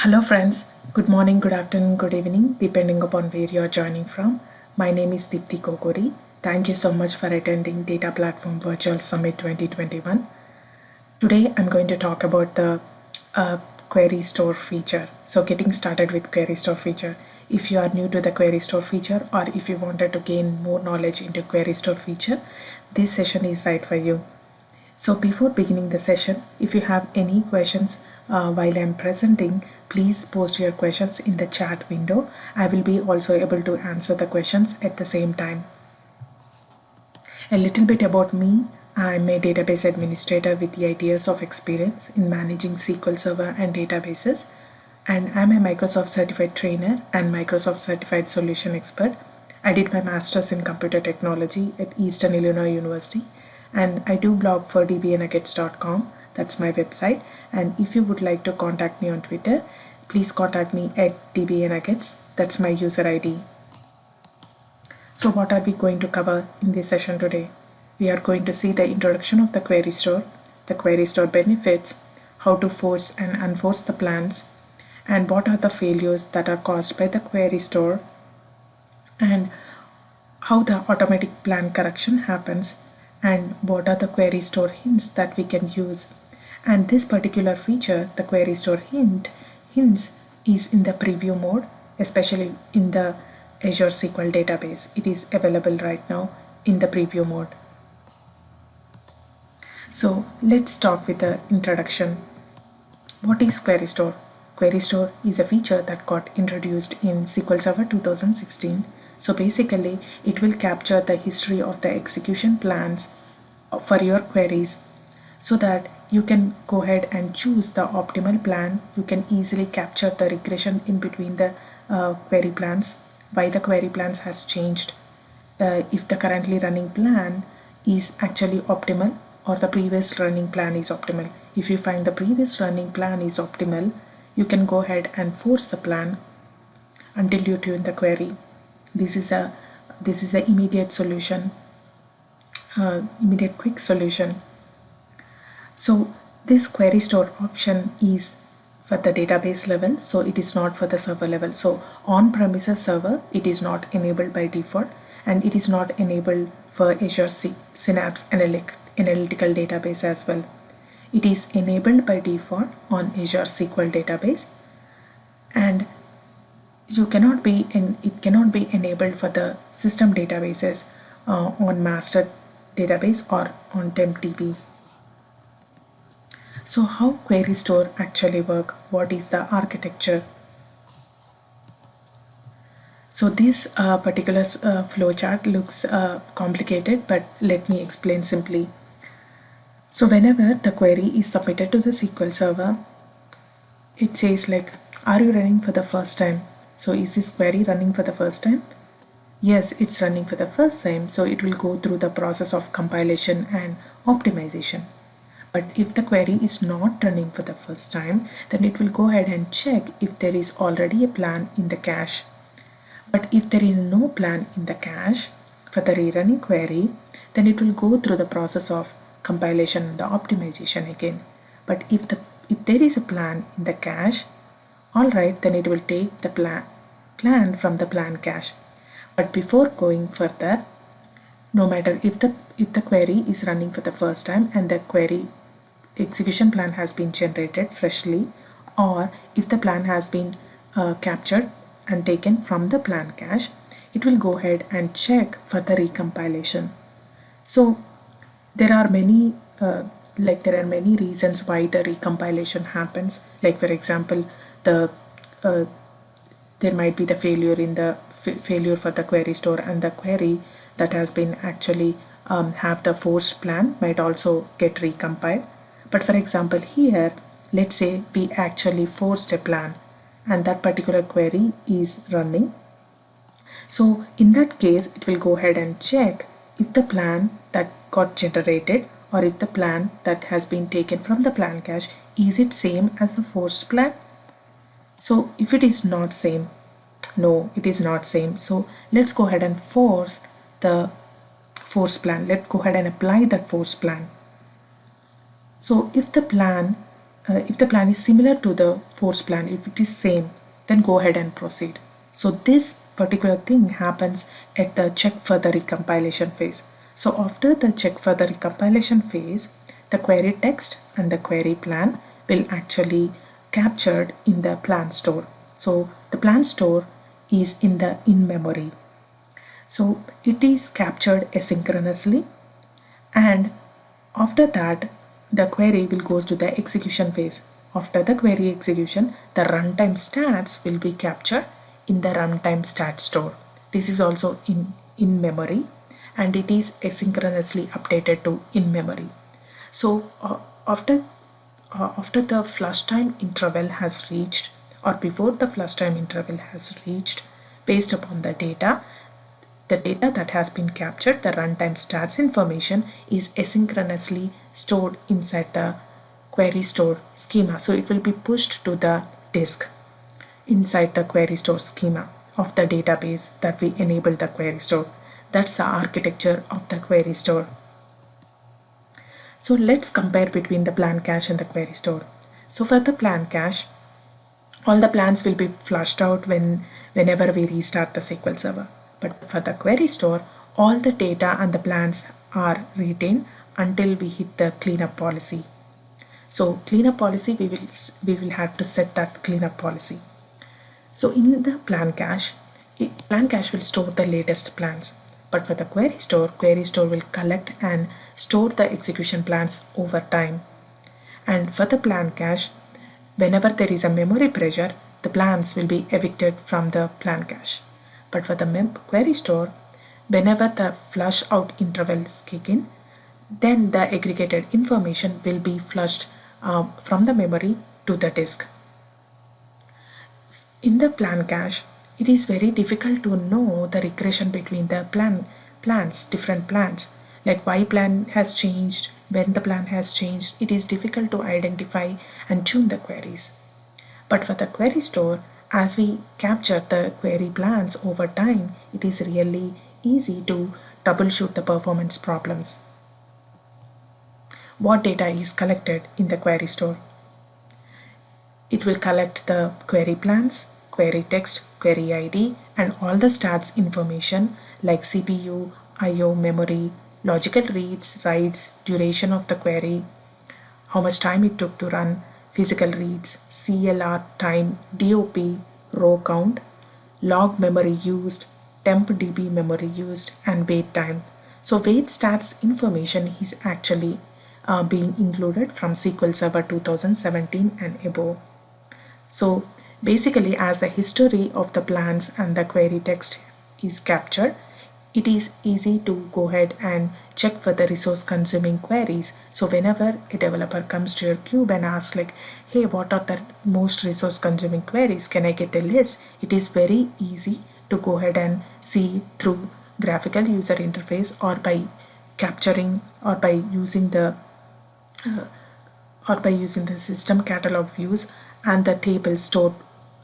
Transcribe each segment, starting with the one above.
Hello friends, good morning, good afternoon, good evening, depending upon where you are joining from. My name is Deepthi Kokori. Thank you so much for attending Data Platform Virtual Summit 2021. Today I'm going to talk about the query store feature. So getting started with query store feature. If you are new to the query store feature or if you wanted to gain more knowledge into query store feature, this session is right for you. So before beginning the session, if you have any questions while I'm presenting, please post your questions in the chat window. I will be also able to answer the questions at the same time. A little bit about me. I'm a database administrator with 8 years of experience in managing SQL Server and databases. And I'm a Microsoft certified trainer and Microsoft certified solution expert. I did my master's in computer technology at Eastern Illinois University, and I do blog for dbanuggets.com. That's my website. And if you would like to contact me on Twitter, please contact me at dbanuggets. That's my user ID. So what are we going to cover in this session today? We are going to see the introduction of the query store benefits, how to force and unforce the plans, and what are the failures that are caused by the query store, and how the automatic plan correction happens, and what are the query store hints that we can use. And this particular feature, the query store hints, is in the preview mode, especially in the Azure SQL database. It is available right now in the preview mode. So let's start with the introduction. What is query store? Query store is a feature that got introduced in SQL Server 2016. So basically, it will capture the history of the execution plans for your queries so that you can go ahead and choose the optimal plan. You can easily capture the regression in between the query plans, why the query plans has changed, if the currently running plan is actually optimal or the previous running plan is optimal. If you find the previous running plan is optimal, you can go ahead and force the plan until you tune the query. This is a immediate solution, immediate quick solution. So this query store option is for the database level, so it is not for the server level. So on-premises server, it is not enabled by default, and it is not enabled for Azure Synapse Analytical Database as well. It is enabled by default on Azure SQL database, and it cannot be enabled for the system databases on master database or on TempDB. So how query store actually work? What is the architecture? So this particular flowchart looks complicated, but let me explain simply. So whenever the query is submitted to the SQL Server, it says like, are you running for the first time? So is this query running for the first time? Yes, it's running for the first time, so it will go through the process of compilation and optimization. But if the query is not running for the first time, then it will go ahead and check if there is already a plan in the cache. But if there is no plan in the cache for the rerunning query, then it will go through the process of compilation and the optimization again. But if there is a plan in the cache, alright, then it will take the plan from the plan cache. But before going further, no matter if the query is running for the first time and the query execution plan has been generated freshly, or if the plan has been captured and taken from the plan cache, it will go ahead and check for the recompilation. So there are many reasons why the recompilation happens. Like for example, there might be the failure in the failure for the query store, and the query that has been actually have the forced plan might also get recompiled. But for example here, let's say we actually forced a plan and that particular query is running. So in that case, it will go ahead and check if the plan that got generated or if the plan that has been taken from the plan cache, is it same as the forced plan? So if it is not same, no, it is not same. So let's go ahead and force the force plan. Let's go ahead and apply that force plan. So if the plan if the plan is similar to the force plan, if it is same, then go ahead and proceed. So this particular thing happens at the check for the recompilation phase. So after the check for the recompilation phase, the query text and the query plan will actually captured in the plan store. So the plan store is in the in-memory. So it is captured asynchronously, and after that the query will go to the execution phase. After the query execution, the runtime stats will be captured in the runtime stat store. This is also in memory, and it is asynchronously updated to in memory. So after the flush time interval has reached, or before the flush time interval has reached, based upon the data that has been captured, the runtime stats information is asynchronously stored inside the query store schema. So it will be pushed to the disk inside the query store schema of the database that we enabled the query store. That's the architecture of the query store. So let's compare between the plan cache and the query store. So for the plan cache, all the plans will be flushed out whenever we restart the SQL Server. But for the query store, all the data and the plans are retained until we hit the cleanup policy. So cleanup policy, we will have to set that cleanup policy. So in the plan cache will store the latest plans. But for the query store will collect and store the execution plans over time. And for the plan cache, whenever there is a memory pressure, the plans will be evicted from the plan cache. But for the query store, whenever the flush out intervals kick in, then the aggregated information will be flushed from the memory to the disk. In the plan cache, it is very difficult to know the regression between the different plans, like why plan has changed, when the plan has changed. It is difficult to identify and tune the queries. But for the query store, as we capture the query plans over time, it is really easy to troubleshoot the performance problems. What data is collected in the query store? It will collect the query plans, query text, query ID, and all the stats information like CPU, IO, memory, logical reads, writes, duration of the query, how much time it took to run, physical reads, CLR time, DOP, row count, log memory used, temp DB memory used, and wait time. So wait stats information is actually being included from SQL Server 2017 and above. So basically, as the history of the plans and the query text is captured, it is easy to go ahead and check for the resource consuming queries. So whenever a developer comes to your cube and asks like, hey, what are the most resource consuming queries? Can I get a list? It is very easy to go ahead and see through graphical user interface, or by capturing, or by using the system catalog views and the tables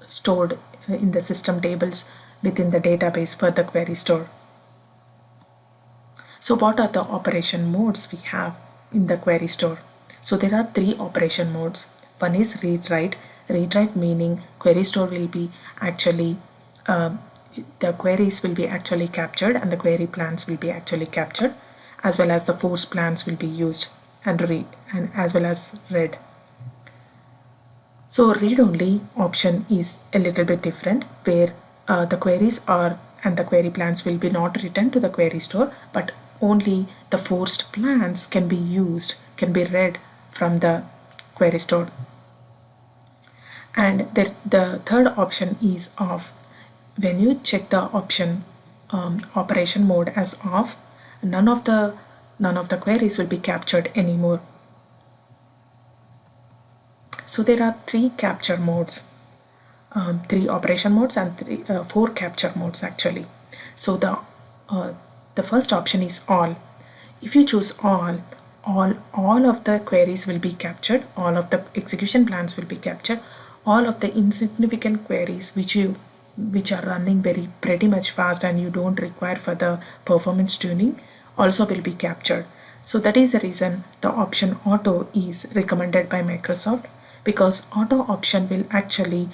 stored in the system tables within the database for the query store. So what are the operation modes we have in the query store? So there are 3 operation modes. One is read write. Read write meaning query store will be actually the queries will be actually captured, and the query plans will be actually captured, as well as the force plans will be used and read, and as well as read. So read only option is a little bit different, where the queries are and the query plans will be not written to the query store, but only the forced plans can be used, can be read from the query store. And the third option is off. When you check the option operation mode as off, none of the queries will be captured anymore. So there are 3 capture modes, 3 operation modes, and 4 capture modes actually. So the first option is all. If you choose all of the queries will be captured, all of the execution plans will be captured, all of the insignificant queries which are running pretty much fast and you don't require for the performance tuning also will be captured. So that is the reason the option auto is recommended by Microsoft, because auto option will actually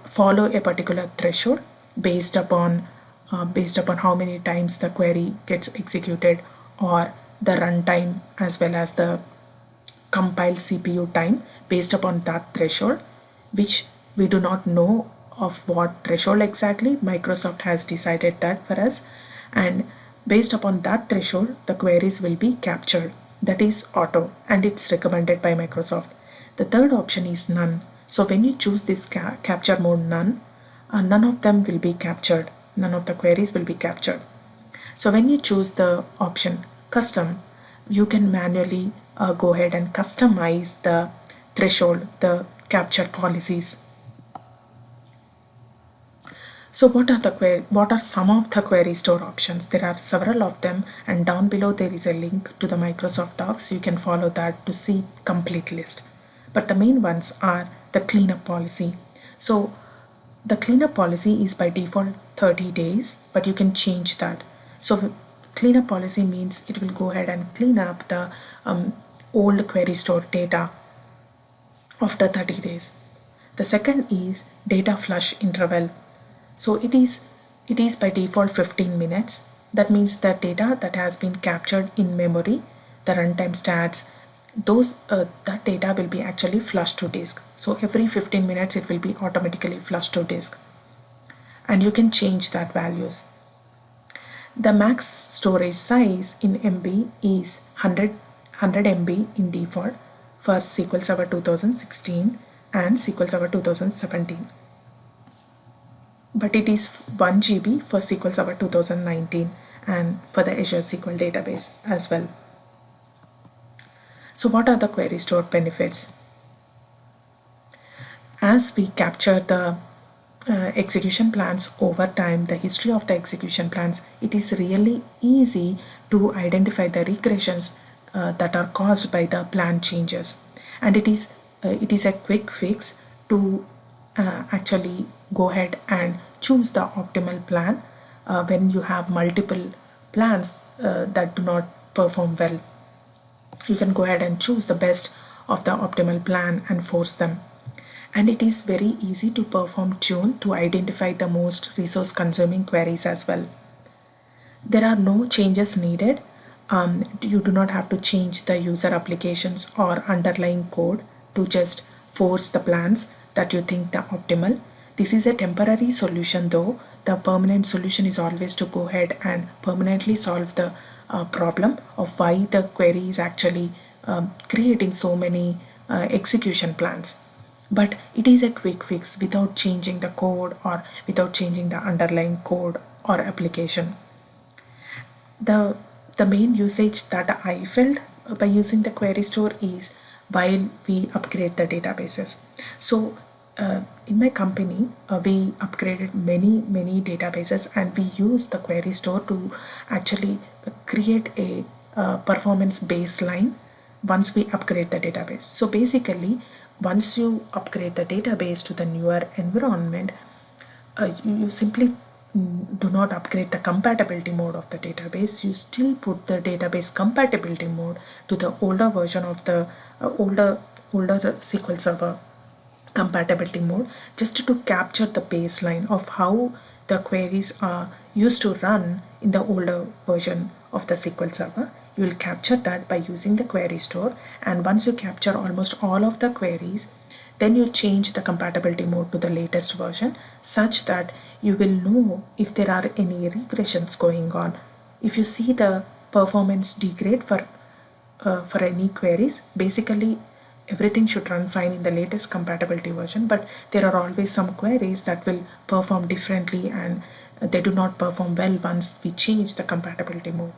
follow a particular threshold based upon how many times the query gets executed, or the runtime as well as the compile CPU time. Based upon that threshold, which we do not know of what threshold exactly, Microsoft has decided that for us, and based upon that threshold the queries will be captured. That is auto, and it's recommended by Microsoft. The third option is none. So when you choose this capture mode none, none of them will be captured, none of the queries will be captured. So when you choose the option custom, you can manually go ahead and customize the threshold, the capture policies. So what are some of the query store options? There are several of them, and down below there is a link to the Microsoft Docs. You can follow that to see complete list. But the main ones are the cleanup policy. So the cleanup policy is by default 30 days, but you can change that. So cleanup policy means it will go ahead and clean up the old query store data after 30 days. The second is data flush interval. So it is by default 15 minutes. That means that data that has been captured in memory, the runtime stats, that data will be actually flushed to disk. So every 15 minutes it will be automatically flushed to disk, and you can change that values. The max storage size in MB is 100 MB in default for SQL Server 2016 and SQL Server 2017. But it is 1 GB for SQL Server 2019 and for the Azure SQL database as well. So what are the query store benefits? As we capture the execution plans over time, the history of the execution plans, it is really easy to identify the regressions that are caused by the plan changes, and it is a quick fix to actually go ahead and choose the optimal plan when you have multiple plans that do not perform well. You can go ahead and choose the best of the optimal plan and force them. And it is very easy to perform tune to identify the most resource consuming queries as well. There are no changes needed. You do not have to change the user applications or underlying code to just force the plans that you think the optimal. This is a temporary solution though. The permanent solution is always to go ahead and permanently solve the problem of why the query is actually creating so many execution plans. But it is a quick fix without changing the code or without changing the underlying code or application. The main usage that I felt by using the query store is while we upgrade the databases. So in my company, we upgraded many databases, and we use the query store to actually create a performance baseline once we upgrade the database. So basically, once you upgrade the database to the newer environment, you simply do not upgrade the compatibility mode of the database. You still put the database compatibility mode to the older version of the older SQL Server compatibility mode, just to capture the baseline of how the queries are used to run in the older version of the SQL Server. You will capture that by using the query store, and once you capture almost all of the queries, then you change the compatibility mode to the latest version, such that you will know if there are any regressions going on. If you see the performance degrade for any queries, basically everything should run fine in the latest compatibility version, but there are always some queries that will perform differently, and they do not perform well once we change the compatibility mode.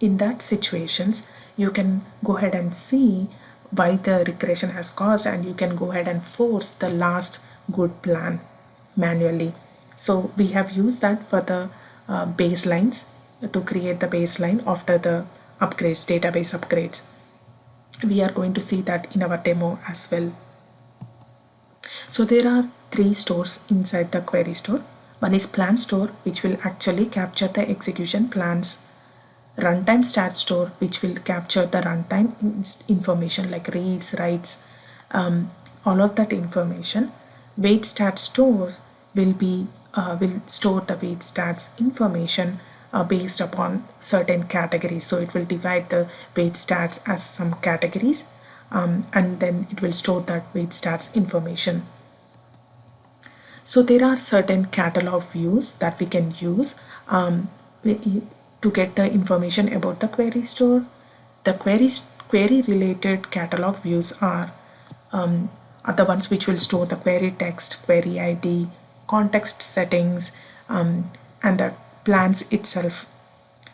In that situations, you can go ahead and see why the regression has caused, and you can go ahead and force the last good plan manually. So we have used that for the baselines, to create the baseline after the upgrades, database upgrades. We are going to see that in our demo as well. So there are 3 stores inside the query store. One is plan store, which will actually capture the execution plans. Runtime stat store, which will capture the runtime information like reads, writes, all of that information. Weight stats stores will store the weight stats information based upon certain categories. So it will divide the weight stats as some categories, and then it will store that weight stats information. So there are certain catalog views that we can use to get the information about the query store. The query related catalog views are the ones which will store the query text, query ID, context settings, and the plans itself.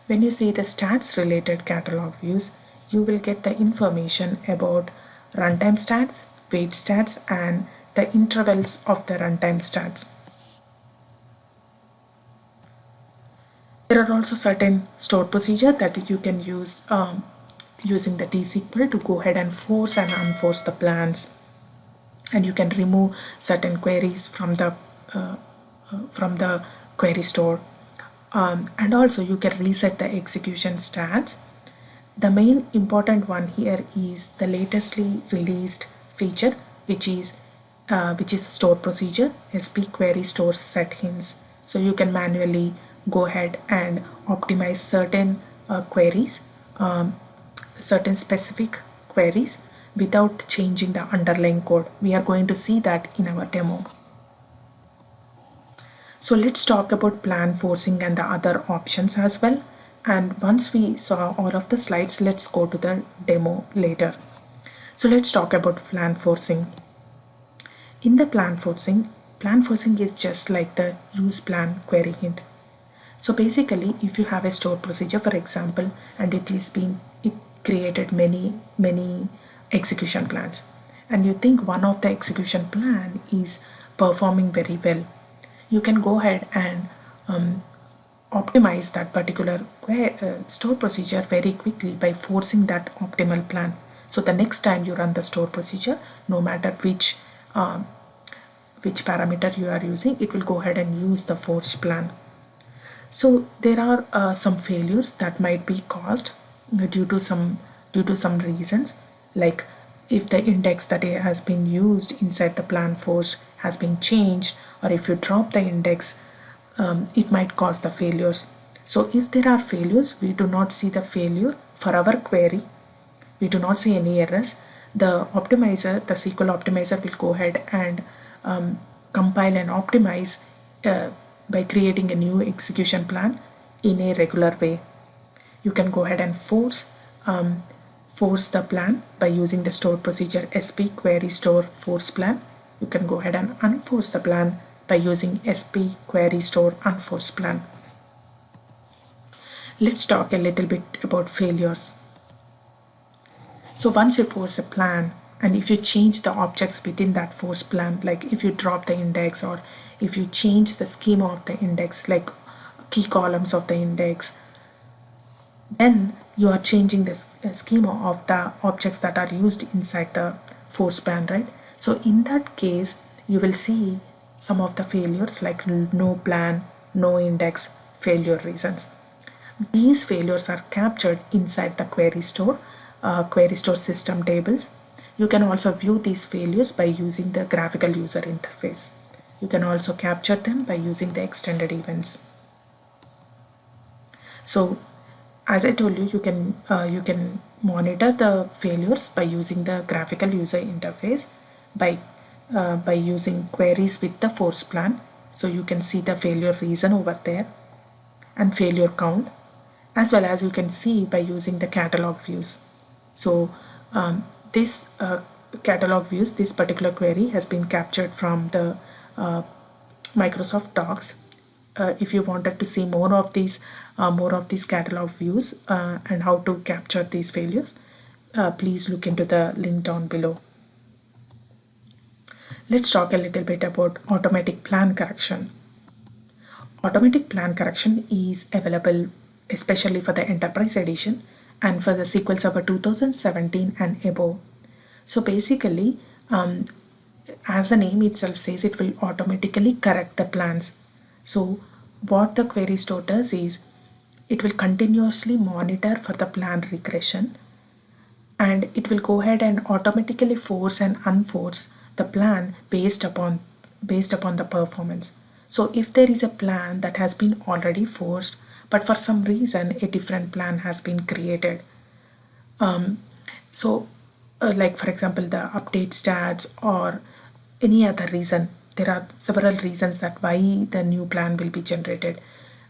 When you see the stats related catalog views, you will get the information about runtime stats, weight stats, and the intervals of the runtime stats. There are also certain stored procedure that you can use using the T-SQL to go ahead and force and unforce the plans, and you can remove certain queries from the query store, and also you can reset the execution stats. The main important one here is the latestly released feature, which is store procedure SP query store settings. So you can manually go ahead and optimize certain queries, certain specific queries, without changing the underlying code. We are going to see that in our demo. So let's talk about plan forcing and the other options as well. And once we saw all of the slides, let's go to the demo later. So let's talk about plan forcing. In the plan forcing is just like the use plan query hint. So basically, if you have a stored procedure, for example, and it created many execution plans, and you think one of the execution plan is performing very well, you can go ahead and optimize that particular stored procedure very quickly by forcing that optimal plan. So the next time you run the stored procedure, no matter which parameter you are using, it will go ahead and use the forced plan. So there are some failures that might be caused due to some reasons, like if the index that has been used inside the plan forced has been changed, or if you drop the index, it might cause the failures. So if there are failures, we do not see the failure for our query. We do not see any errors. The SQL optimizer will go ahead and compile and optimize by creating a new execution plan in a regular way. You can go ahead and force the plan by using the stored procedure SP query store force plan. You can go ahead and unforce the plan by using SP query store unforce plan. Let's talk a little bit about failures. So once you force a plan, and if you change the objects within that force plan, like if you drop the index, or if you change the schema of the index, like key columns of the index, then you are changing the schema of the objects that are used inside the force plan, right? So in that case, you will see some of the failures like no plan, no index, failure reasons. These failures are captured inside the query store system tables. You can also view these failures by using the graphical user interface. You can also capture them by using the extended events. So as I told you, you can monitor the failures by using the graphical user interface by using queries with the force plan. So you can see the failure reason over there and failure count, as well as you can see by using the catalog views. So this catalog views, this particular query has been captured from the Microsoft Docs. If you wanted to see more of these catalog views and how to capture these failures, please look into the link down below. Let's talk a little bit about automatic plan correction. Automatic plan correction is available especially for the Enterprise Edition and for the SQL Server 2017 and above. So basically, as the name itself says, it will automatically correct the plans. So what the query store does is, it will continuously monitor for the plan regression and it will go ahead and automatically force and unforce the plan based upon the performance. So if there is a plan that has been already forced, but for some reason a different plan has been created, so like for example the update stats or any other reason, there are several reasons that why the new plan will be generated.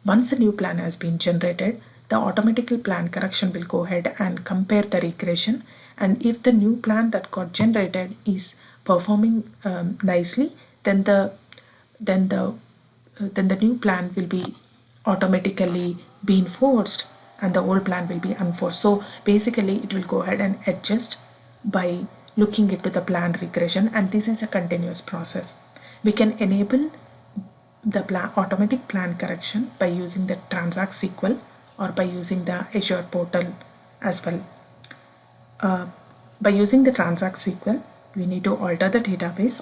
Once the new plan has been generated, the automatic plan correction will go ahead and compare the regression, and if the new plan that got generated is performing nicely, then the new plan will be automatically being forced and the old plan will be unforced. So basically it will go ahead and adjust by looking into the plan regression, and this is a continuous process. We can enable the automatic plan correction by using the Transact SQL or by using the Azure portal as well. By using the Transact SQL, we need to alter the database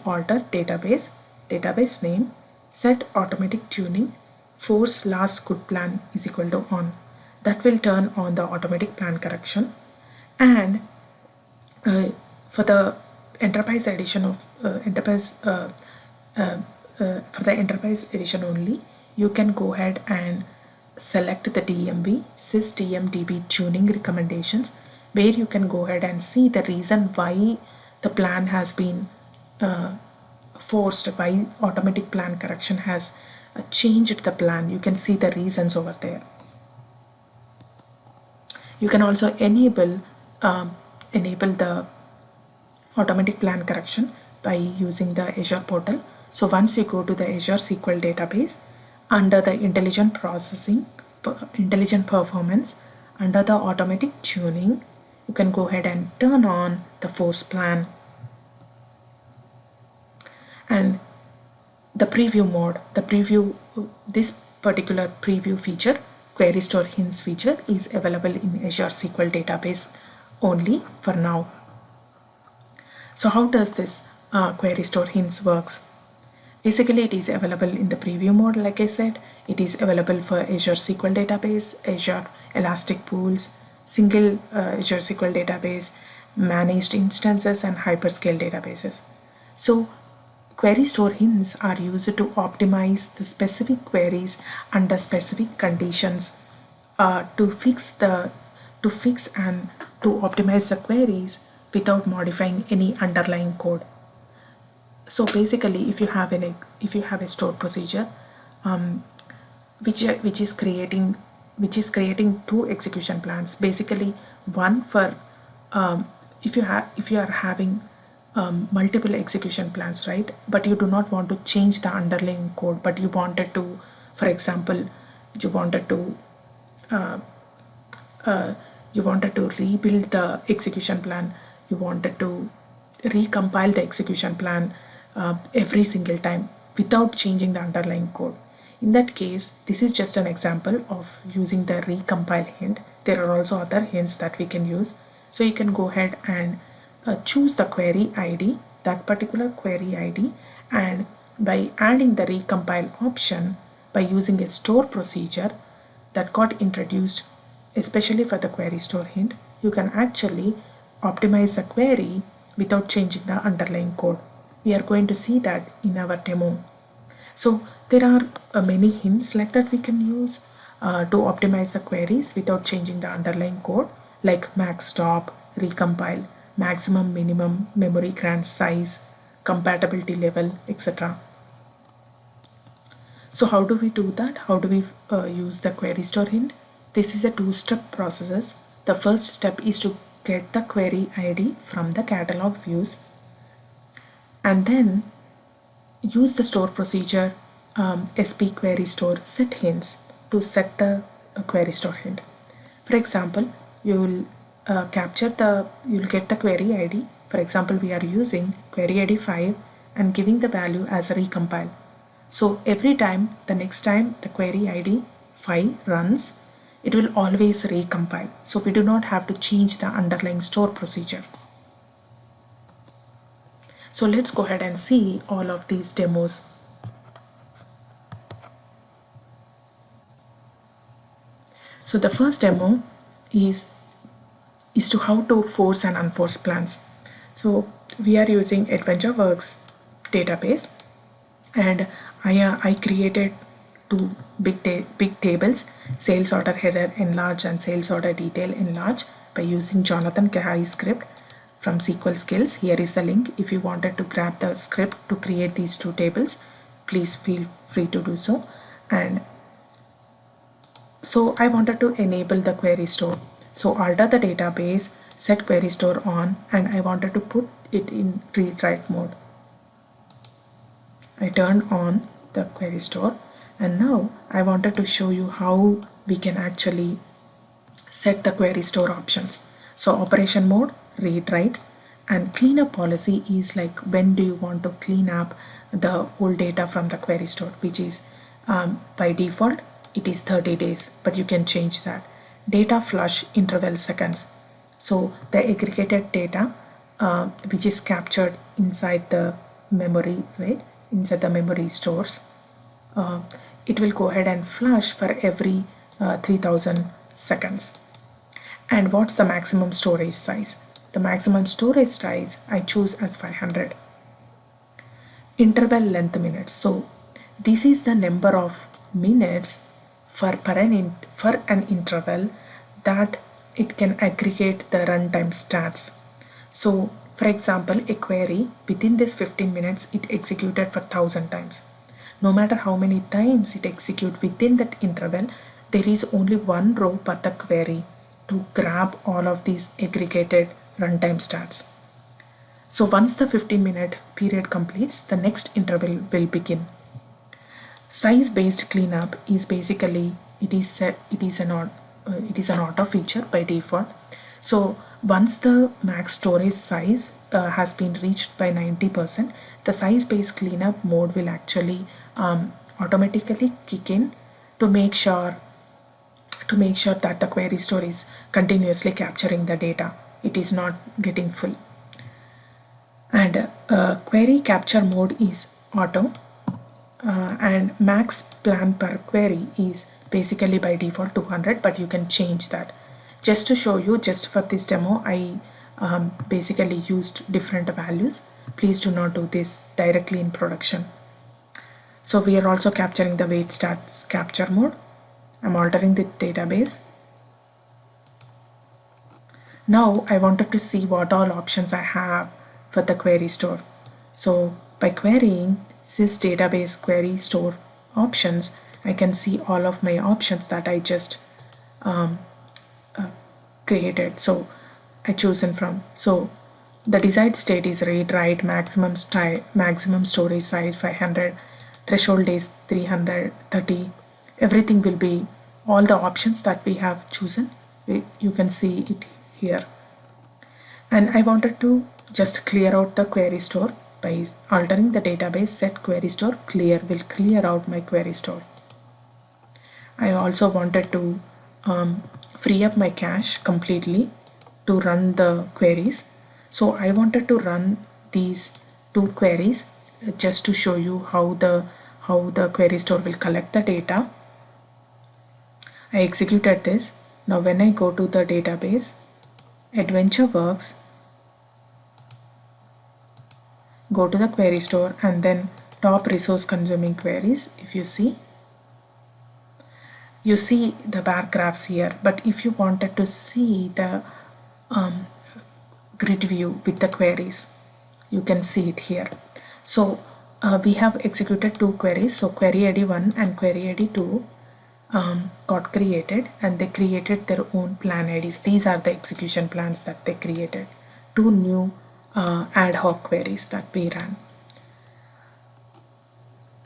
name, set automatic tuning, force last good plan is equal to on. That will turn on the automatic plan correction. And for the enterprise edition of for the enterprise edition only, you can go ahead and select the DMV sysdmdb tuning recommendations, where you can go ahead and see the reason why the plan has been forced, why automatic plan correction has changed the plan. You can see the reasons over there. You can also enable the automatic plan correction by using the Azure portal. So once you go to the Azure SQL database, under the intelligent performance, under the automatic tuning, you can go ahead and turn on the force plan. And the preview mode, this particular preview feature, query store hints feature, is available in Azure SQL database only for now. So how does this query store hints works? Basically, it is available in the preview mode. Like I said, it is available for Azure SQL database, Azure Elastic Pools, single Azure SQL database, managed instances, and hyperscale databases. So query store hints are used to optimize the specific queries under specific conditions, to fix and to optimize the queries without modifying any underlying code. So basically, if you have a stored procedure, which is creating two execution plans. Basically, one for if you are having multiple execution plans, right? But you do not want to change the underlying code, but you wanted to, for example, you wanted to rebuild the execution plan. You wanted to recompile the execution plan every single time without changing the underlying code. In that case, this is just an example of using the recompile hint. There are also other hints that we can use. So you can go ahead and choose the query ID, that particular query ID, and by adding the recompile option, by using a store procedure that got introduced especially for the query store hint, you can actually optimize the query without changing the underlying code. We are going to see that in our demo. So there are many hints like that we can use to optimize the queries without changing the underlying code, like max stop, recompile, maximum minimum memory grant size, compatibility level, etc. So how do we do that? How do we use the query store hint? This is a two-step process. The first step is to get the query ID from the catalog views, and then use the store procedure sp query store set hints to set the query store hint. For example, you will you'll get the query ID. For example, we are using query ID 5 and giving the value as a recompile. So every time, the next time the query ID 5 runs, it will always recompile. So we do not have to change the underlying store procedure. So let's go ahead and see all of these demos. So the first demo is is to how to force and unforce plans. So we are using AdventureWorks database, and I created two big tables, sales order header enlarge and sales order detail enlarge, by using Jonathan Kahai script from SQL Skills. Here is the link. If you wanted to grab the script to create these two tables, please feel free to do so. And so I wanted to enable the query store. So alter the database, set query store on, and I wanted to put it in read write mode. I turned on the query store, and now I wanted to show you how we can actually set the query store options. So operation mode, read write, and cleanup policy is like when do you want to clean up the old data from the query store, which is by default it is 30 days, but you can change that. Data flush interval seconds. So the aggregated data which is captured inside the memory, right, inside the memory stores, it will go ahead and flush for every 3000 seconds. And what's the maximum storage size? The maximum storage size I choose as 500. Interval length minutes. So this is the number of minutes for an interval that it can aggregate the runtime stats. So for example, a query within this 15 minutes it executed for 1000 times. No matter how many times it executes within that interval, there is only one row per the query to grab all of these aggregated runtime stats. So once the 15-minute period completes, the next interval will begin. Size-based cleanup is basically it is an auto feature by default. So once the max storage size has been reached by 90%, the size-based cleanup mode will actually automatically kick in to make sure that the query store is continuously capturing the data. It is not getting full. And query capture mode is auto, and max plan per query is basically by default 200, but you can change that. Just to show you, just for this demo, I basically used different values. Please do not do this directly in production. So we are also capturing the wait stats capture mode. I'm altering the database. Now I wanted to see what all options I have for the query store. So by querying sys database query store options, I can see all of my options that I just created. So I chosen from. So the desired state is read write, maximum storage size 500, threshold is 330. Everything will be all the options that we have chosen. You can see it here. And I wanted to just clear out the query store by altering the database set query store clear will clear out my query store. I also wanted to free up my cache completely to run the queries. So I wanted to run these two queries just to show you how the query store will collect the data. I executed this. Now when I go to the database, AdventureWorks, go to the query store and then top resource consuming queries. If you see the bar graphs here, but if you wanted to see the grid view with the queries, you can see it here. So we have executed two queries. So query ID 1 and query ID 2 got created, and they created their own plan IDs. These are the execution plans that they created. Two new ad hoc queries that we ran.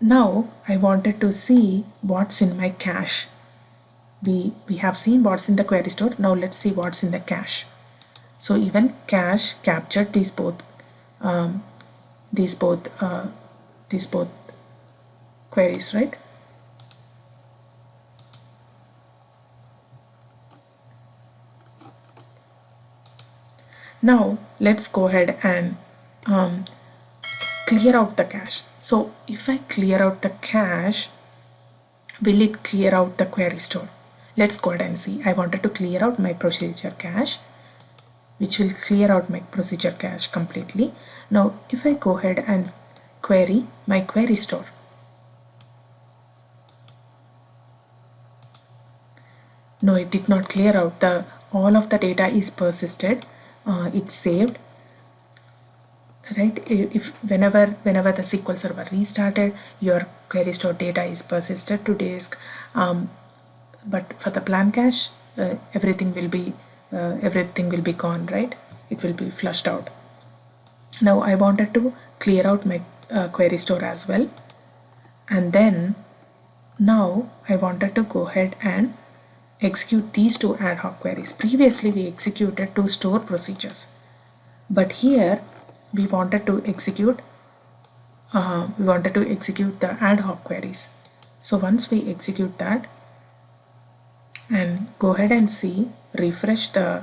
Now I wanted to see what's in my cache. We have seen what's in the query store. Now let's see what's in the cache. So even cache captured these both queries, right? Now let's go ahead and clear out the cache. So if I clear out the cache, will it clear out the query store? Let's go ahead and see. I wanted to clear out my procedure cache. which will clear out my procedure cache completely. Now if I go ahead and query my query store, no, it did not clear out. All of the data is persisted. It's saved, right? If whenever the SQL server restarted, your query store data is persisted to disk. But for the plan cache, everything will be gone, right? It will be flushed out. Now I wanted to clear out my query store as well, and then now I wanted to go ahead and execute these two ad hoc queries. Previously we executed two store procedures, but here we wanted to execute the ad hoc queries. So once we execute that and go ahead and see, refresh the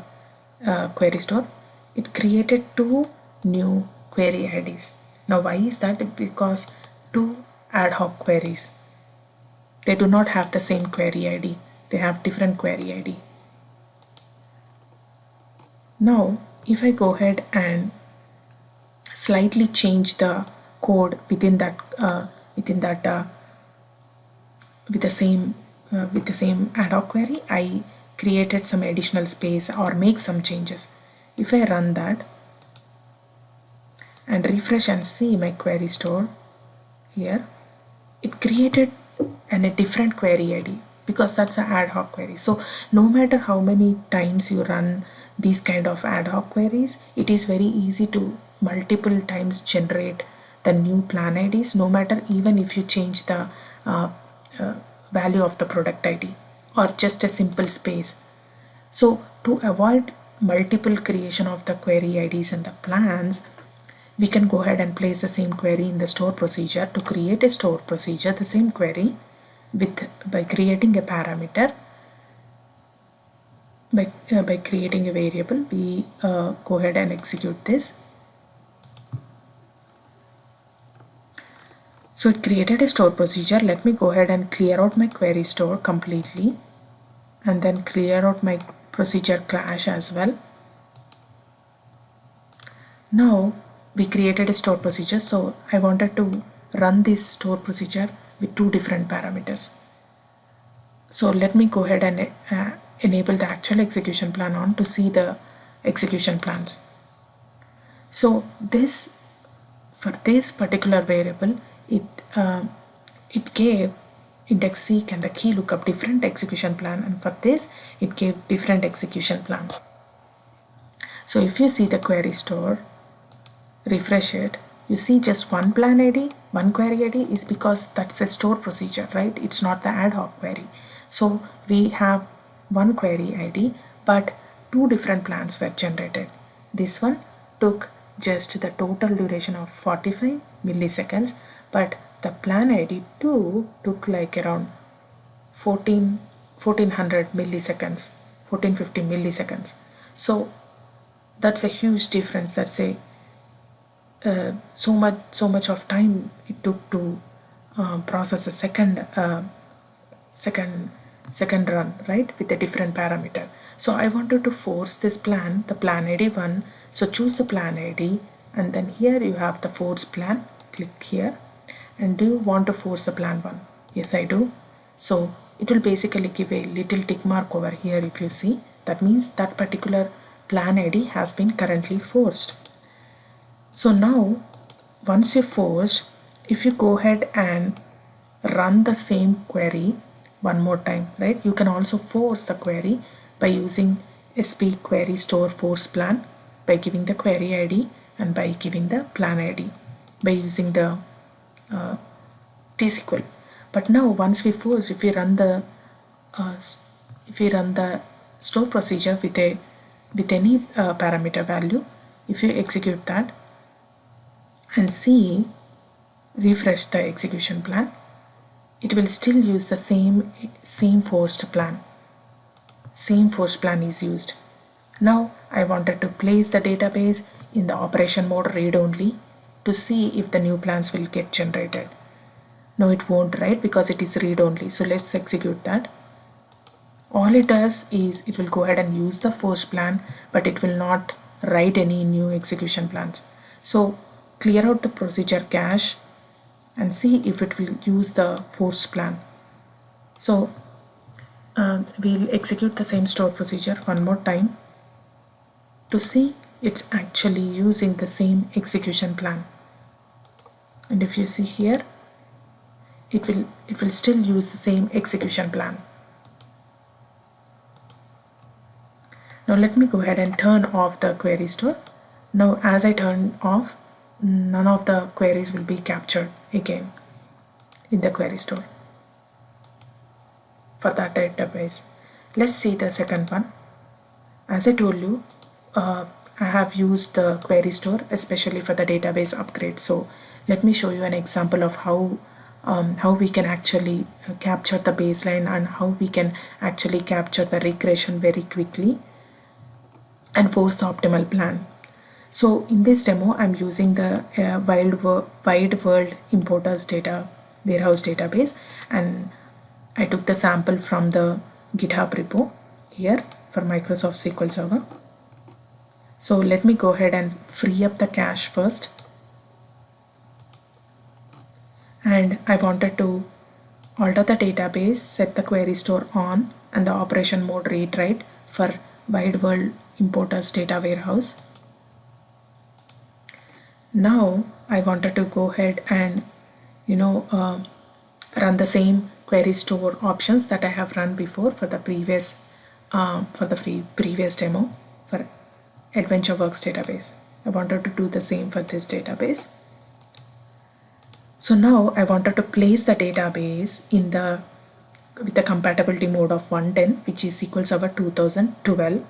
query store, it created two new query IDs. Now why is that? Because two ad hoc queries, they do not have the same query ID, they have different query ID. Now if I go ahead and slightly change the code within that with the same ad hoc query, I created some additional space or make some changes. If I run that and refresh and see my query store here, it created a different query ID, because that's an ad hoc query. So no matter how many times you run these kind of ad hoc queries, it is very easy to multiple times generate the new plan IDs, no matter even if you change the value of the product ID or just a simple space. So to avoid multiple creation of the query IDs and the plans, we can go ahead and place the same query in the store procedure. To create a store procedure, the same query by creating a parameter, by creating a variable, we go ahead and execute this. So it created a store procedure. Let me go ahead and clear out my query store completely and then clear out my procedure cache as well. Now we created a store procedure, so I wanted to run this store procedure with two different parameters. So let me go ahead and enable the actual execution plan on to see the execution plans. So for this particular variable, it gave index seek and the key lookup different execution plan, and for this it gave different execution plan. So if you see the query store, refresh it, you see just one plan ID, one query ID, is because that's a store procedure, right? It's not the ad hoc query. So we have one query ID, but two different plans were generated. This one took just the total duration of 45 milliseconds, but the plan ID 2 took like around 1400 milliseconds, 1450 milliseconds. So that's a huge difference. That's a so much of time it took to process a second run, right, with a different parameter. So I wanted to force this plan, the plan ID 1. So choose the plan ID, and then here you have the force plan. Click here, and do you want to force the plan 1? Yes, I do. So it will basically give a little tick mark over here. If you see, that means that particular plan ID has been currently forced. So now once you force, if you go ahead and run the same query one more time, right, you can also force the query by using sp query store force plan, by giving the query ID and by giving the plan ID, by using the tsql. But now once we force, if we run the store procedure with any parameter value, if you execute that and see, refresh the execution plan, it will still use the same forced plan. Same forced plan is used. Now I wanted to place the database in the operation mode read only to see if the new plans will get generated. No, it won't, right, because it is read only. So let's execute that. All it does is it will go ahead and use the forced plan, but it will not write any new execution plans. So clear out the procedure cache and see if it will use the force plan. So we'll execute the same store procedure one more time to see it's actually using the same execution plan. And if you see here, it will still use the same execution plan. Now let me go ahead and turn off the query store. Now as I turn off, none of the queries will be captured again in the query store for that database. Let's see the second one. As I told you, I have used the query store especially for the database upgrade. So let me show you an example of how we can actually capture the baseline and how we can actually capture the regression very quickly and force the optimal plan. So in this demo, I'm using the wide world importers data warehouse database, and I took the sample from the GitHub repo here for Microsoft SQL Server. So let me go ahead and free up the cache first. And I wanted to alter the database, set the query store on, and the operation mode read write for wide world importers data warehouse. Now I wanted to go ahead and run the same query store options that I have run before for the previous previous demo for AdventureWorks database. I wanted to do the same for this database. So now I wanted to place the database with the compatibility mode of 110, which is SQL Server 2012.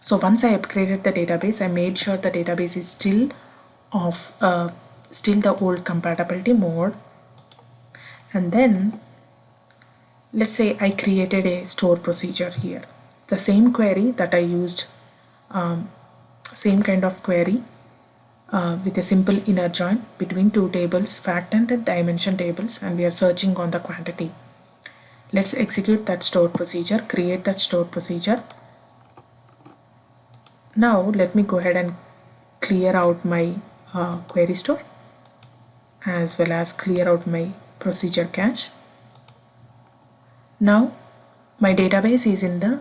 So once I upgraded the database, I made sure the database is still the old compatibility mode. And then let's say I created a store procedure here. The same query that I used, same kind of query with a simple inner join between two tables, fact and dimension tables, and we are searching on the quantity. Let's execute that store procedure, create that store procedure. Now let me go ahead and clear out my query store as well as clear out my procedure cache. Now my database is in the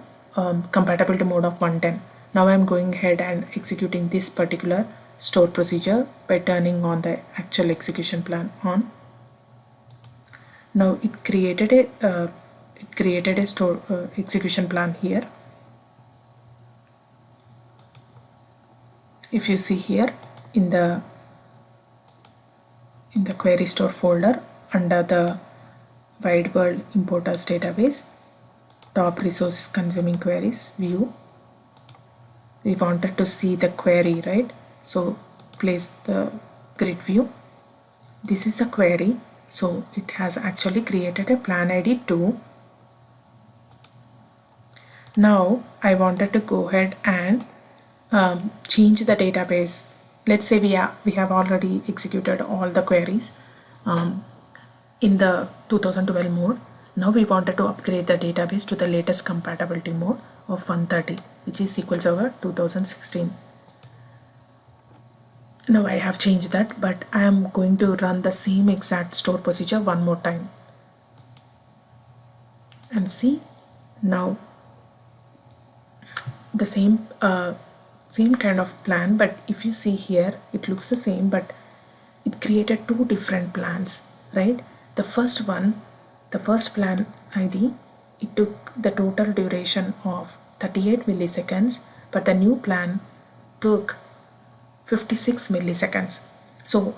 compatibility mode of 110. Now I'm going ahead and executing this particular store procedure by turning on the actual execution plan on. Now it created a store execution plan here. If you see here in the query store folder under the wide world importers database, top resources consuming queries view, we wanted to see the query, right? So place the grid view. This is a query, so it has actually created a plan ID 2. Now I wanted to go ahead and change the database. Let's say we have already executed all the queries in the 2012 mode. Now we wanted to upgrade the database to the latest compatibility mode of 130, which is SQL Server 2016. Now I have changed that, but I am going to run the same exact store procedure one more time and see. Now the same kind of plan, but if you see here, it looks the same, but it created two different plans, right? The first plan ID, it took the total duration of 38 milliseconds, but the new plan took 56 milliseconds. So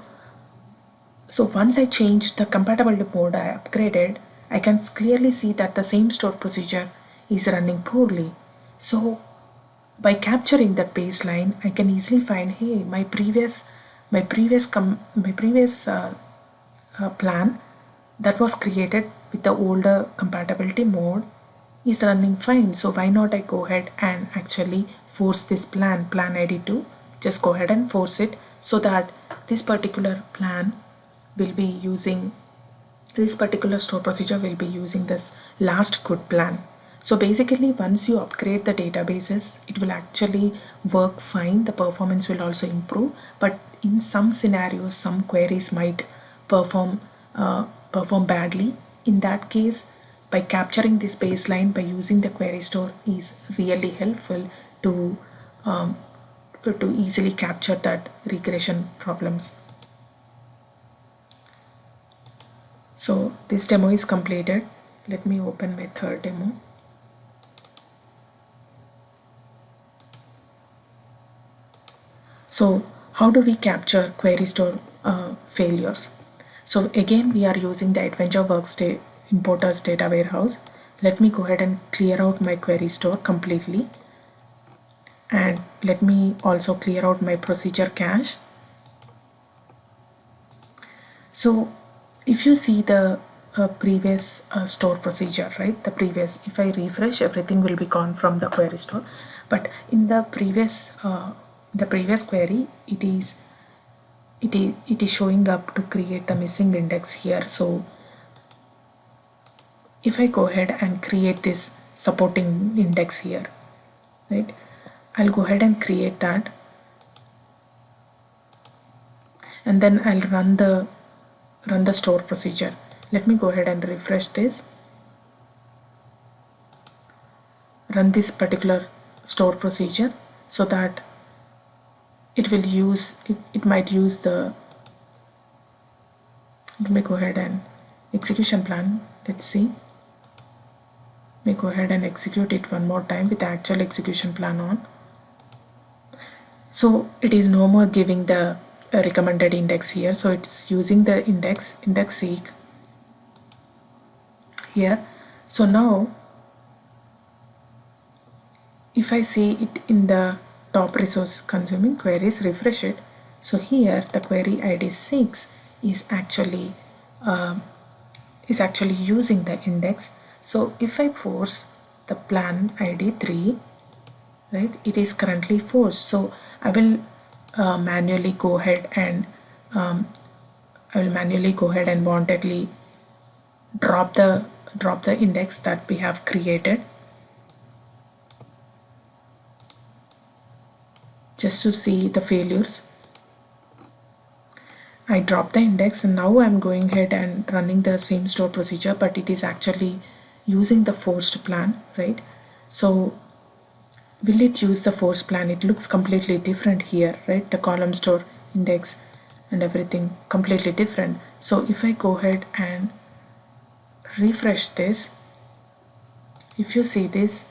once I changed the compatibility mode, I upgraded, I can clearly see that the same store procedure is running poorly. So by capturing that baseline, I can easily find, hey, my previous plan that was created with the older compatibility mode is running fine. So why not I go ahead and actually force this plan ID 2, just go ahead and force it, so that this particular plan will be using, this particular store procedure will be using this last good plan. So basically, once you upgrade the databases, it will actually work fine. The performance will also improve. But in some scenarios, some queries might perform perform badly. In that case, by capturing this baseline by using the query store is really helpful to um, to easily capture that regression problems. So this demo is completed. Let me open my third demo. So how do we capture query store failures? So again, we are using the AdventureWorks importers data warehouse. Let me go ahead and clear out my query store completely. And let me also clear out my procedure cache. So if you see the previous store procedure, right? The previous, if I refresh, everything will be gone from the query store. But in the previous query, it is showing up to create the missing index here. So if I go ahead and create this supporting index here, right? I'll go ahead and create that, and then I'll run the store procedure. Let me go ahead and refresh this. Run this particular store procedure so that it will use it might use the, let me go ahead and execution plan. Let's see. Let me go ahead and execute it one more time with the actual execution plan on. So it is no more giving the recommended index here. So it's using the index seek here. So now if I see it in the top resource consuming queries, refresh it. So here the query ID 6 is actually using the index. So if I force the plan ID 3, right, it is currently forced. So I will manually go ahead and wantedly drop the index that we have created, just to see the failures. I drop the index, and now I'm going ahead and running the same store procedure, but it is actually using the forced plan, right? So will it use the forced plan? It looks completely different here, right? The column store index and everything completely different. So if I go ahead and refresh this, if you see this,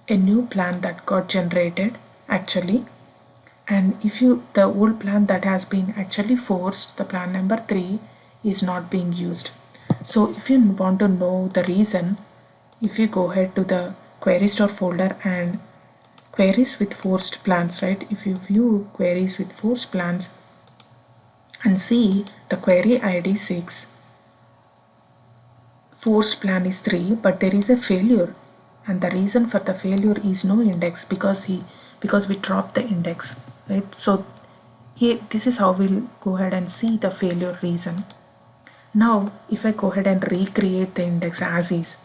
a new plan that got generated actually, and if you, the old plan that has been actually forced, the plan number 3 is not being used. So if you want to know the reason, if you go ahead to the query store folder and queries with forced plans, right? If you view queries with forced plans and see the query ID 6, forced plan is 3, but there is a failure, and the reason for the failure is no index because we dropped the index, right? So here, this is how we'll go ahead and see the failure reason. Now if I go ahead and recreate the index as is,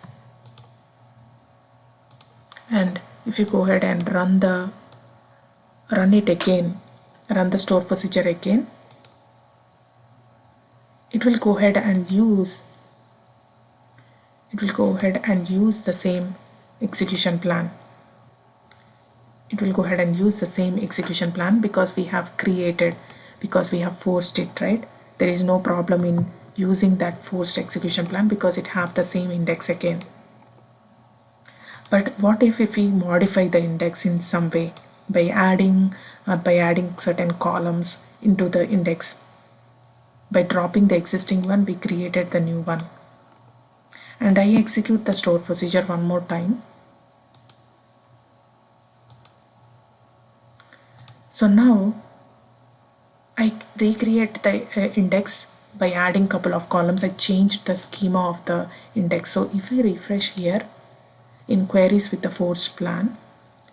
and if you go ahead and run the store procedure again, it will go ahead and use the same execution plan. It will go ahead and use the same execution plan because we have forced it, right? There is no problem in using that forced execution plan because it have the same index again. But what if we modify the index in some way by adding certain columns into the index? By dropping the existing one, we created the new one. And I execute the store procedure one more time. So now I recreate the index by adding couple of columns. I changed the schema of the index. So if I refresh here in queries with the forced plan,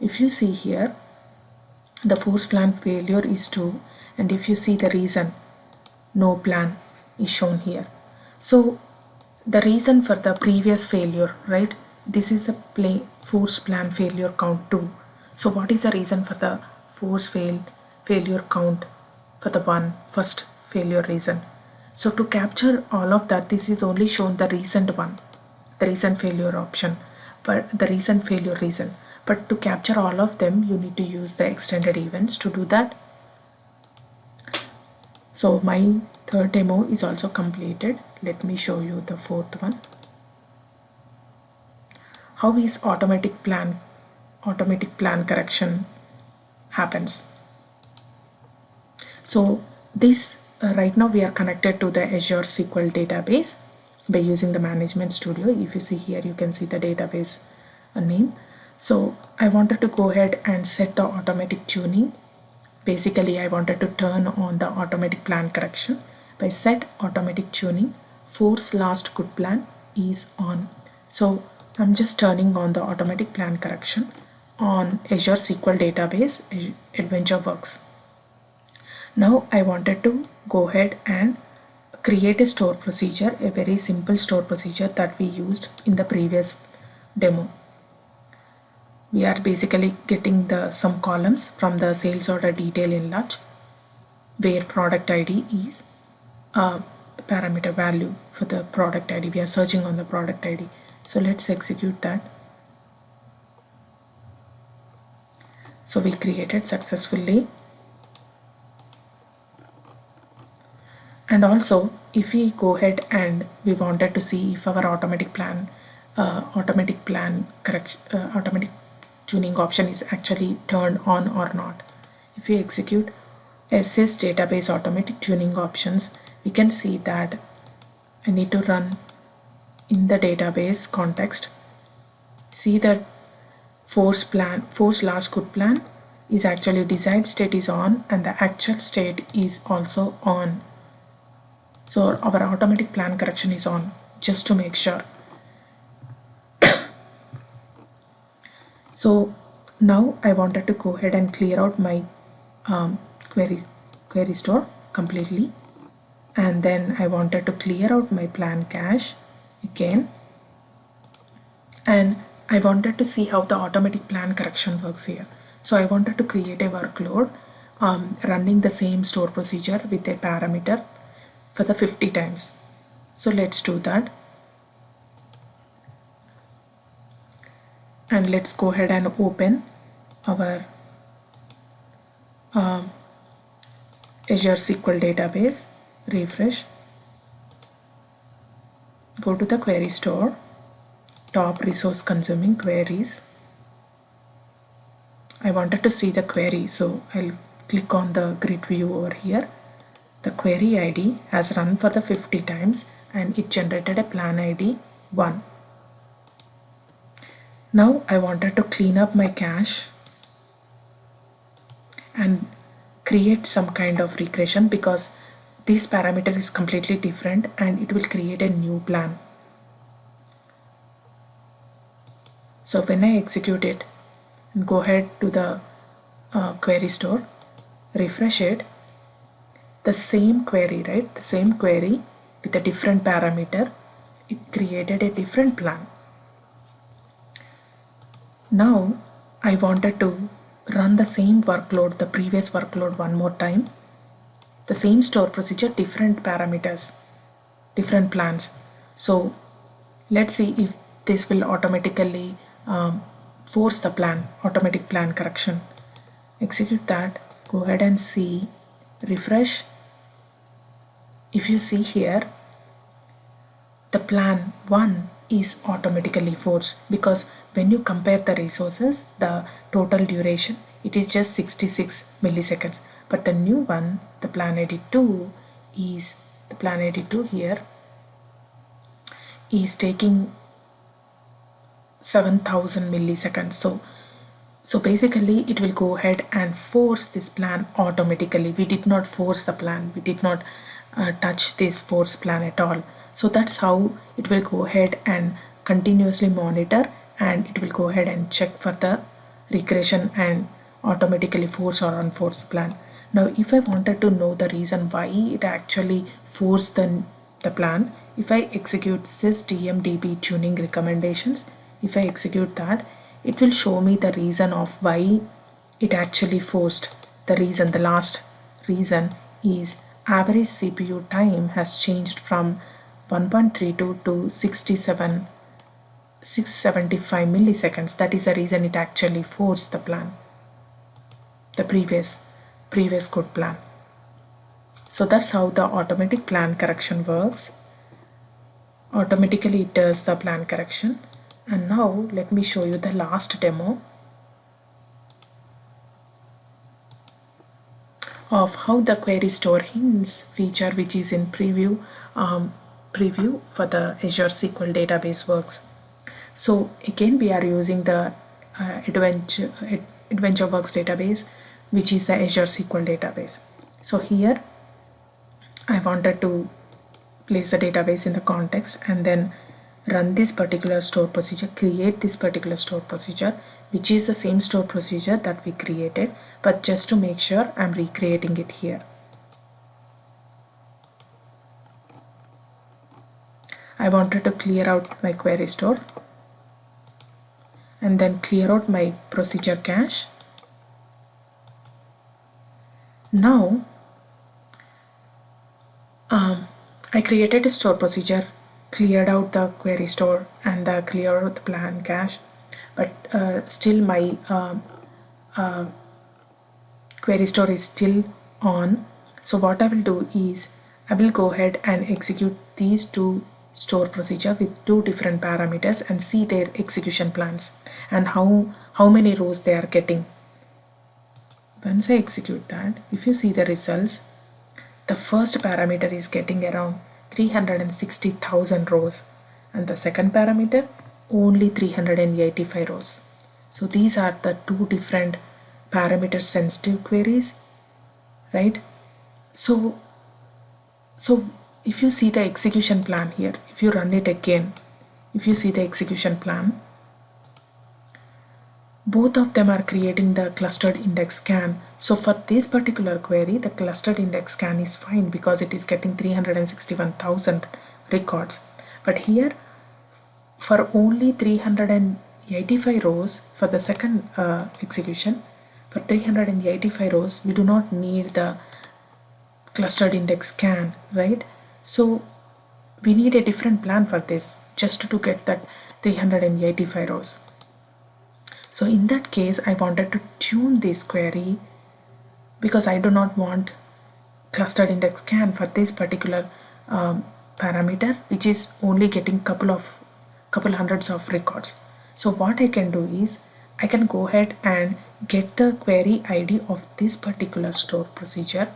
if you see here, the forced plan failure is 2, and if you see the reason, no plan is shown here. So the reason for the previous failure, right, this is the force plan failure count 2. So what is the reason for the failure count for the first failure reason? So to capture all of that, this is only shown the recent one, the recent failure option, but the recent failure reason. But to capture all of them, you need to use the extended events to do that. So my third demo is also completed. Let me show you the fourth one. How is automatic plan correction happens? So this right now we are connected to the Azure SQL database by using the Management Studio. If you see here, you can see the database name. So I wanted to go ahead and set the automatic tuning. Basically, I wanted to turn on the automatic plan correction. By set automatic tuning, force last good plan is on. So I'm just turning on the automatic plan correction on Azure SQL database, AdventureWorks. Now I wanted to go ahead and create a store procedure, a very simple store procedure that we used in the previous demo. We are basically getting some columns from the sales order detail in large, where product ID is a parameter value for the product ID. We are searching on the product ID. So let's execute that. So we created successfully. And also, if we go ahead and we wanted to see if our automatic tuning option is actually turned on or not. If we execute SS database automatic tuning options, we can see that I need to run in the database context. See that force last good plan is actually desired state is on and the actual state is also on. So our automatic plan correction is on, just to make sure. So now I wanted to go ahead and clear out my query store completely, and then I wanted to clear out my plan cache again, and I wanted to see how the automatic plan correction works here. So I wanted to create a workload running the same store procedure with a parameter for the 50 times. So let's do that. And let's go ahead and open our Azure SQL database, refresh, go to the query store, top resource consuming queries. I wanted to see the query, so I'll click on the grid view over here. The query ID has run for the 50 times and it generated a plan ID 1. Now I wanted to clean up my cache and create some kind of regression, because this parameter is completely different and it will create a new plan. So when I execute it and go ahead to the query store, refresh it, the same query, right? The same query with a different parameter, it created a different plan. Now I wanted to run the same workload, the previous workload, one more time. The same store procedure, different parameters, different plans. So let's see if this will automatically force the plan, automatic plan correction. Execute that, go ahead and see, refresh. If you see here, the plan 1 is automatically forced, because when you compare the resources, the total duration, it is just 66 milliseconds. But the new one, the plan ID 2 is, the plan ID 2 here is taking 7,000 milliseconds. So basically it will go ahead and force this plan automatically. We did not force the plan. We did not touch this force plan at all. So that's how it will go ahead and continuously monitor, and it will go ahead and check for the regression and automatically force or unforce plan. Now if I wanted to know the reason why it actually forced the plan, if I execute sysdmdb tuning recommendations, if I execute that, it will show me the reason of why it actually forced. The last reason is average CPU time has changed from 1.32 to 675 milliseconds. That is the reason it actually forced the plan, the previous code plan. So that's how the automatic plan correction works. Automatically it does the plan correction. And now let me show you the last demo of how the query store hints feature, which is in preview for the Azure SQL database works. So again, we are using the AdventureWorks database, which is the Azure SQL database. So here I wanted to place the database in the context and then run this particular store procedure, create this particular store procedure, which is the same store procedure that we created, but just to make sure I'm recreating it here. I wanted to clear out my query store and then clear out my procedure cache. Now I created a store procedure, cleared out the query store and cleared out the plan cache, but still my query store is still on. So what I will do is I will go ahead and execute these two store procedure with two different parameters and see their execution plans and how many rows they are getting. Once I execute that, if you see the results, the first parameter is getting around 360,000 rows and the second parameter only 385 rows. So these are the two different parameter sensitive queries, right? So if you see the execution plan here, if you run it again, if you see the execution plan, both of them are creating the clustered index scan. So for this particular query, the clustered index scan is fine because it is getting 361,000 records. But here, for only 385 rows for the second execution, for 385 rows, we do not need the clustered index scan, right? So we need a different plan for this just to get that 385 rows. So in that case, I wanted to tune this query because I do not want clustered index scan for this particular parameter, which is only getting couple hundreds of records. So what I can do is I can go ahead and get the query ID of this particular store procedure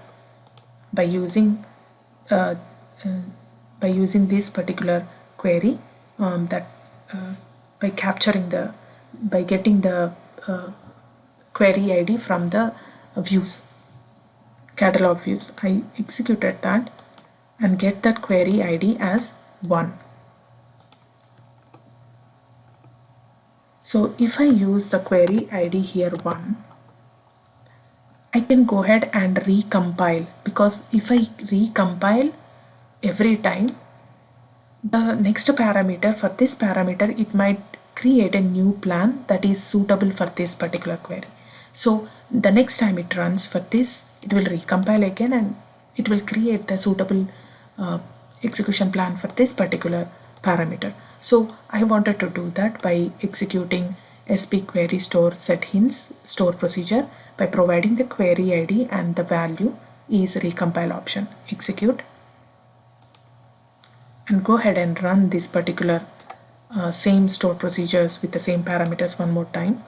by using this particular query by getting the query ID from the views, catalog views. I executed that and get that query ID as 1. So if I use the query ID here 1, I can go ahead and recompile, because if I recompile every time, the next parameter, for this parameter, it might create a new plan that is suitable for this particular query. So the next time it runs for this, it will recompile again and it will create the suitable execution plan for this particular parameter. So I wanted to do that by executing sp query store set hints store procedure by providing the query ID and the value is recompile option. Execute and go ahead and run this particular same store procedures with the same parameters one more time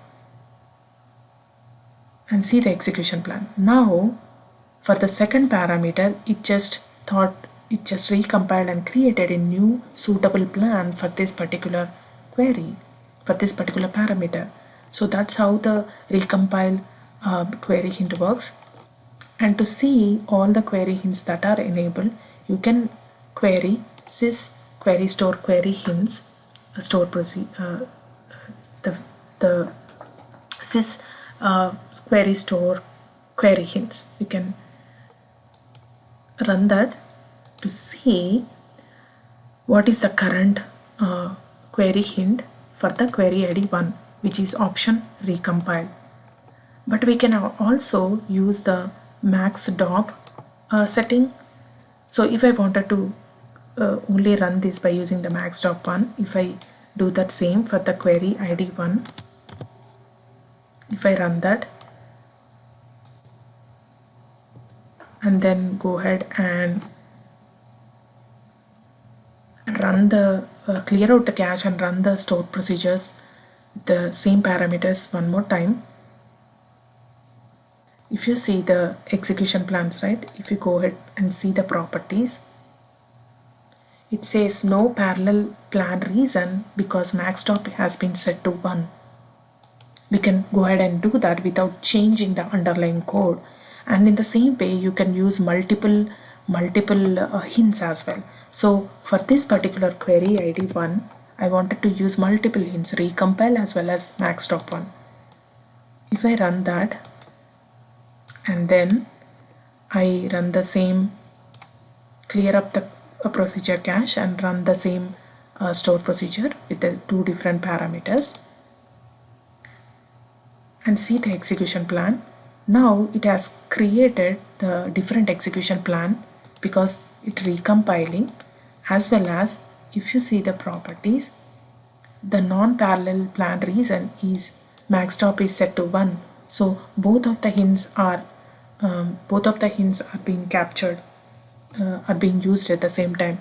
and see the execution plan. Now for the second parameter, it just recompiled and created a new suitable plan for this particular query, for this particular parameter. So that's how the recompile query hint works. And to see all the query hints that are enabled, you can query sys query store query hints store procedure, the sys query store query hints. You can run that to see what is the current query hint for the query ID 1, which is option recompile. But we can also use the max DOP setting. So if I wanted to only run this by using the max DOP 1, if I do that same for the query ID 1, if I run that and then go ahead and run the clear out the cache and run the stored procedures, the same parameters one more time. If you see the execution plans, right, if you go ahead and see the properties, it says no parallel plan reason because max DOP has been set to 1. We can go ahead and do that without changing the underlying code. And in the same way, you can use multiple hints as well. So for this particular query ID 1, I wanted to use multiple hints, recompile as well as max DOP 1. If I run that and then I run the same, clear up the procedure cache and run the same store procedure with the 2 different parameters and see the execution plan. Now it has created the different execution plan because it recompiling, as well as if you see the properties, the non-parallel plan reason is max DOP is set to 1. So both of the hints are being captured, are being used at the same time.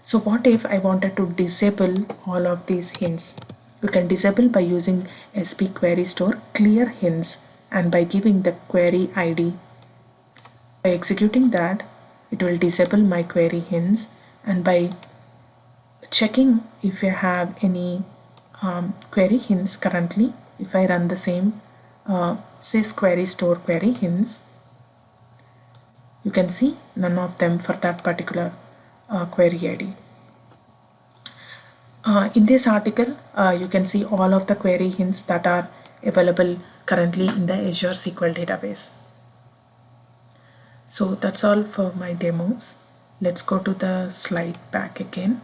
So what if I wanted to disable all of these hints? You can disable by using SP query store clear hints and by giving the query ID. By executing that, it will disable my query hints, and by checking if you have any query hints currently, if I run the same sys query store query hints, you can see none of them for that particular query ID. In this article, you can see all of the query hints that are available currently in the Azure SQL database. So that's all for my demos. Let's go to the slide back again.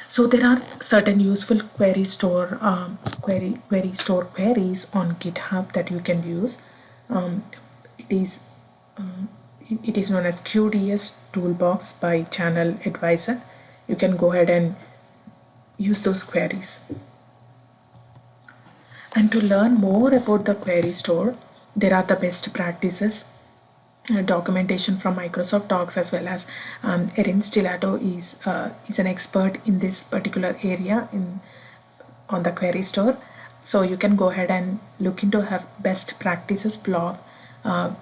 So there are certain useful query store queries on GitHub that you can use. It is known as QDS Toolbox by Channel Advisor. You can go ahead and use those queries. And to learn more about the query store, there are the best practices documentation from Microsoft Docs, as well as Erin Stilato is an expert in this particular area on the query store. So you can go ahead and look into her best practices blog by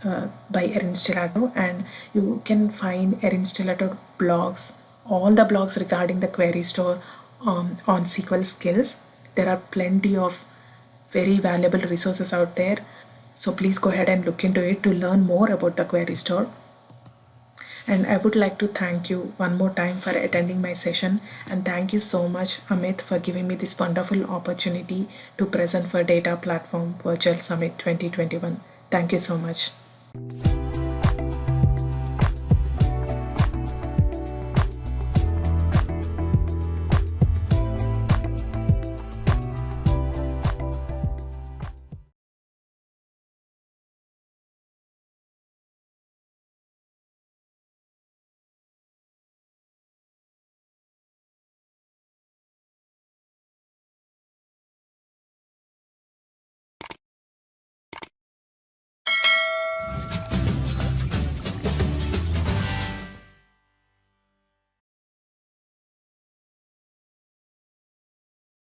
Erin Stilato, and you can find Erin Stilato blogs, all the blogs regarding the query store on SQL skills. There are plenty of very valuable resources out there. So please go ahead and look into it to learn more about the query store. And I would like to thank you one more time for attending my session, and thank you so much, Amit, for giving me this wonderful opportunity to present for Data Platform Virtual Summit 2021. Thank you so much.